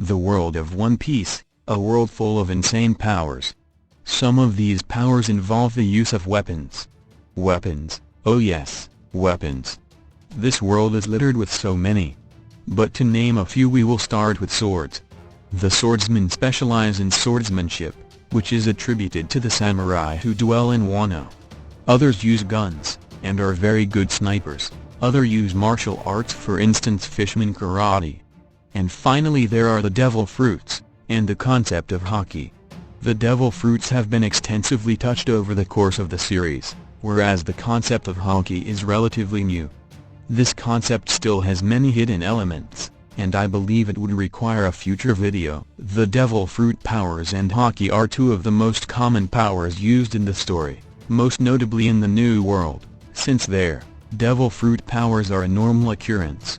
The world of One Piece, a world full of insane powers. Some of these powers involve the use of weapons. Weapons, oh yes, weapons. This world is littered with so many. But to name a few, we will start with swords. The swordsmen specialize in swordsmanship, which is attributed to the samurai who dwell in Wano. Others use guns, and are very good snipers. Others use martial arts, for instance fishman karate. And finally there are the devil fruits, and the concept of Haki. The devil fruits have been extensively touched over the course of the series, whereas the concept of Haki is relatively new. This concept still has many hidden elements, and I believe it would require a future video. The devil fruit powers and Haki are two of the most common powers used in the story, most notably in the New World, since their devil fruit powers are a normal occurrence.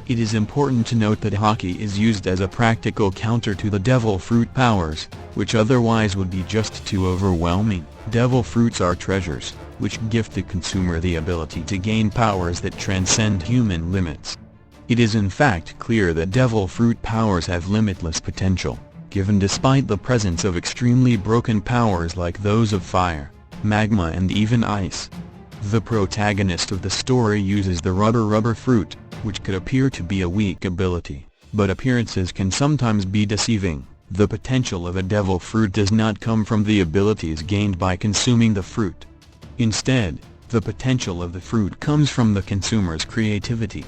It is important to note that Haki is used as a practical counter to the devil fruit powers, which otherwise would be just too overwhelming. Devil fruits are treasures, which gift the consumer the ability to gain powers that transcend human limits. It is in fact clear that devil fruit powers have limitless potential, given despite the presence of extremely broken powers like those of fire, magma and even ice. The protagonist of the story uses the rubber fruit, which could appear to be a weak ability, but appearances can sometimes be deceiving. The potential of a devil fruit does not come from the abilities gained by consuming the fruit. Instead, the potential of the fruit comes from the consumer's creativity.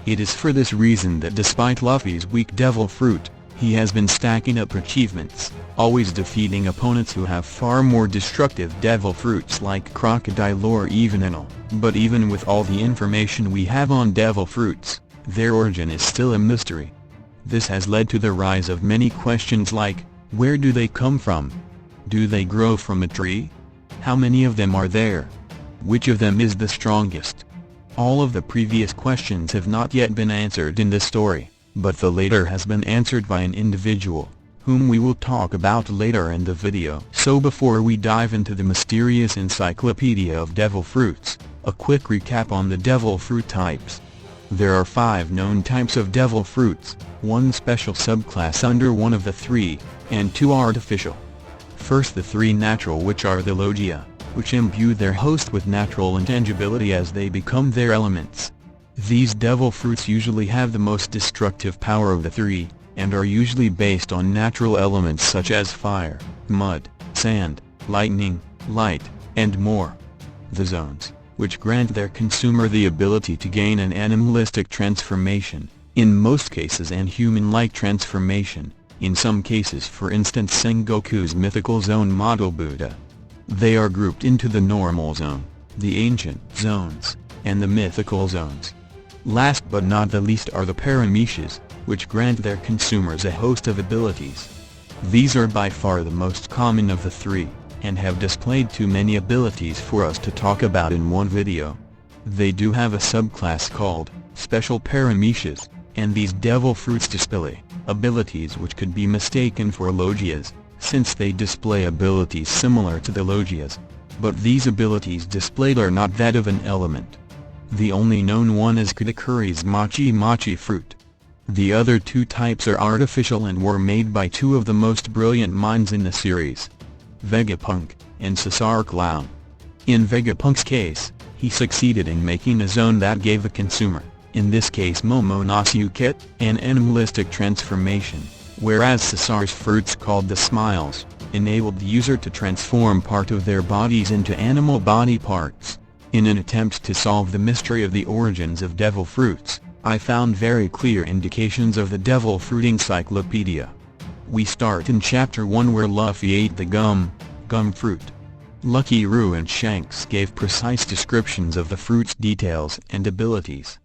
It is for this reason that despite Luffy's weak devil fruit, he has been stacking up achievements, always defeating opponents who have far more destructive devil fruits like Crocodile or even Enel. But even with all the information we have on devil fruits, their origin is still a mystery. This has led to the rise of many questions like, where do they come from? Do they grow from a tree? How many of them are there? Which of them is the strongest? All of the previous questions have not yet been answered in this story, but the later has been answered by an individual, whom we will talk about later in the video. So before we dive into the mysterious encyclopedia of devil fruits, a quick recap on the devil fruit types. There are 5 known types of devil fruits, 1 special subclass under one of the 3, and 2 artificial. First, the 3 natural, which are the logia, which imbue their host with natural intangibility as they become their elements. These devil fruits usually have the most destructive power of the 3, and are usually based on natural elements such as fire, mud, sand, lightning, light, and more. The zones, which grant their consumer the ability to gain an animalistic transformation, in most cases an human-like transformation, in some cases for instance Sengoku's mythical zone Model Buddha. They are grouped into the normal zone, the ancient zones, and the mythical zones. Last but not the least are the parameshas, which grant their consumers a host of abilities. These are by far the most common of the 3, and have displayed too many abilities for us to talk about in one video. They do have a subclass called special parameshas, and these devil fruits display abilities which could be mistaken for logias, since they display abilities similar to the logias. But these abilities displayed are not that of an element. The only known one is Katakuri's Mochi fruit. The other 2 types are artificial and were made by 2 of the most brilliant minds in the series, Vegapunk, and Cesar Clown. In Vegapunk's case, he succeeded in making a zone that gave the consumer, in this case Momonosuke, an animalistic transformation, whereas Cesar's fruits called the Smiles, enabled the user to transform part of their bodies into animal body parts. In an attempt to solve the mystery of the origins of devil fruits, I found very clear indications of the devil fruit encyclopedia. We start in Chapter 1 where Luffy ate the gum fruit. Lucky Roo and Shanks gave precise descriptions of the fruit's details and abilities.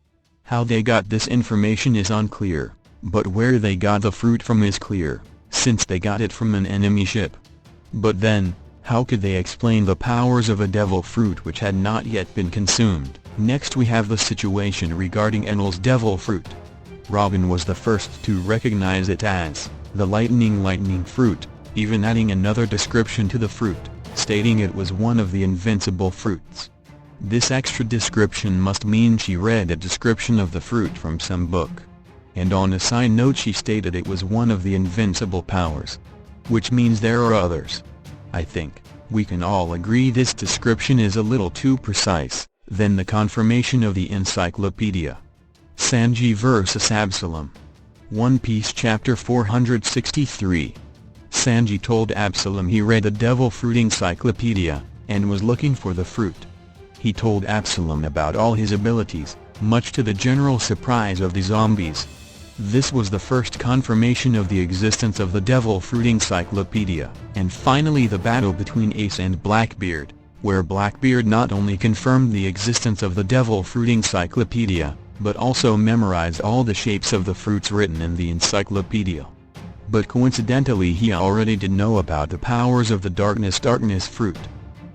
How they got this information is unclear, but where they got the fruit from is clear, since they got it from an enemy ship. But then, how could they explain the powers of a devil fruit which had not yet been consumed? Next we have the situation regarding Enel's devil fruit. Robin was the first to recognize it as the lightning fruit, even adding another description to the fruit, stating it was one of the invincible fruits. This extra description must mean she read a description of the fruit from some book. and on a side note she stated it was one of the invincible powers. Which means there are others. I think we can all agree this description is a little too precise. Then the confirmation of the encyclopedia. Sanji vs Absalom. One Piece Chapter 463. Sanji told Absalom he read the Devil Fruit Encyclopedia, and was looking for the fruit. He told Absalom about all his abilities, much to the general surprise of the zombies. This was the first confirmation of the existence of the Devil Fruit Encyclopedia, and finally the battle between Ace and Blackbeard, where Blackbeard not only confirmed the existence of the Devil Fruit Encyclopedia, but also memorized all the shapes of the fruits written in the encyclopedia. But coincidentally he already did know about the powers of the darkness fruit.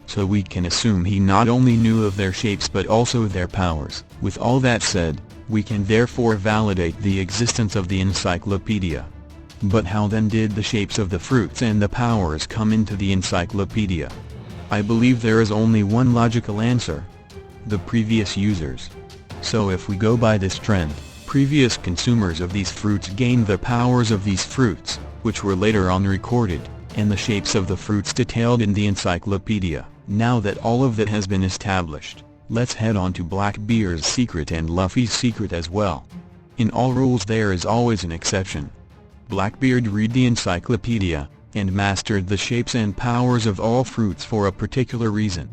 So we can assume he not only knew of their shapes but also their powers. With all that said, we can therefore validate the existence of the encyclopedia. But how then did the shapes of the fruits and the powers come into the encyclopedia? I believe there is only one logical answer. The previous users. So if we go by this trend, previous consumers of these fruits gained the powers of these fruits, which were later on recorded, and the shapes of the fruits detailed in the encyclopedia. Now that all of that has been established, let's head on to Blackbeard's secret and Luffy's secret as well. In all rules there is always an exception. Blackbeard read the encyclopedia, and mastered the shapes and powers of all fruits for a particular reason.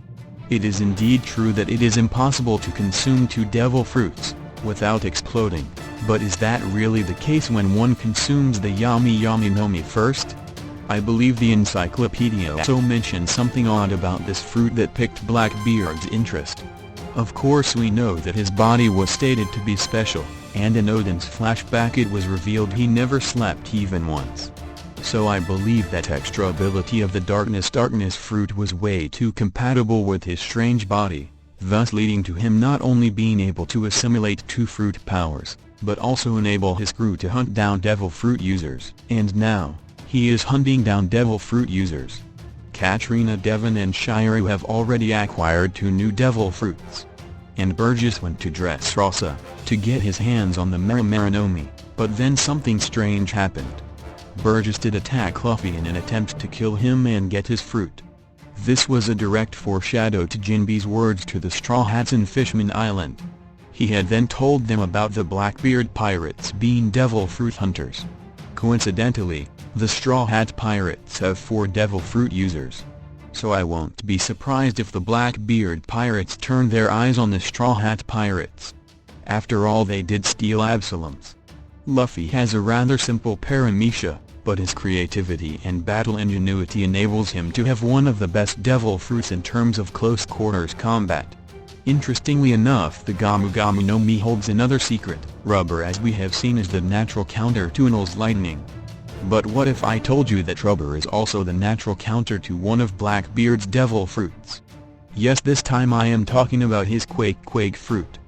It is indeed true that it is impossible to consume 2 devil fruits, without exploding, but is that really the case when one consumes the yummy nomi first? I believe the encyclopedia also mentioned something odd about this fruit that piqued Blackbeard's interest. Of course we know that his body was stated to be special, and in Odin's flashback it was revealed he never slept even once. So I believe that extra ability of the darkness fruit was way too compatible with his strange body, thus leading to him not only being able to assimilate 2 fruit powers, but also enable his crew to hunt down devil fruit users. And now, he is hunting down devil fruit users. Katrina, Devon and Shiryu have already acquired 2 new devil fruits. And Burgess went to Dressrosa, to get his hands on the nomi, but then something strange happened. Burgess did attack Luffy in an attempt to kill him and get his fruit. This was a direct foreshadow to Jinbe's words to the Straw Hats in Fishman Island. He had then told them about the Blackbeard pirates being devil fruit hunters. Coincidentally, the Straw Hat pirates have 4 devil fruit users. So I won't be surprised if the Blackbeard pirates turn their eyes on the Straw Hat pirates. After all, they did steal Absalom's. Luffy has a rather simple paramecia, but his creativity and battle ingenuity enables him to have one of the best devil fruits in terms of close quarters combat. Interestingly enough, the Gomu Gomu nomi holds another secret. Rubber, as we have seen, is the natural counter to Enel's lightning. But what if I told you that rubber is also the natural counter to one of Blackbeard's devil fruits? Yes, this time I am talking about his quake fruit.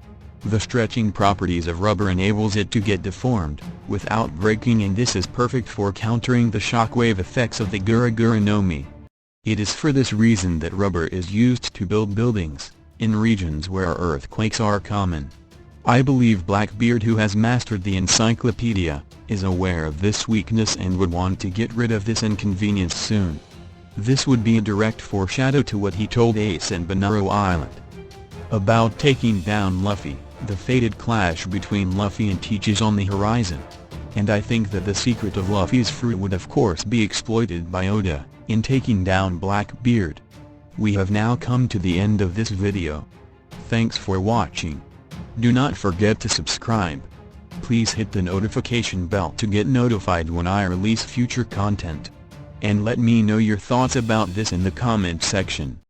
The stretching properties of rubber enables it to get deformed, without breaking, and this is perfect for countering the shockwave effects of the Gura Gura nomi. It is for this reason that rubber is used to build buildings, in regions where earthquakes are common. I believe Blackbeard, who has mastered the encyclopedia, is aware of this weakness and would want to get rid of this inconvenience soon. This would be a direct foreshadow to what he told Ace and Banaro Island about taking down Luffy. The fated clash between Luffy and Teach is on the horizon. And I think that the secret of Luffy's fruit would of course be exploited by Oda, in taking down Blackbeard. We have now come to the end of this video. Thanks for watching. Do not forget to subscribe. Please hit the notification bell to get notified when I release future content. And let me know your thoughts about this in the comment section.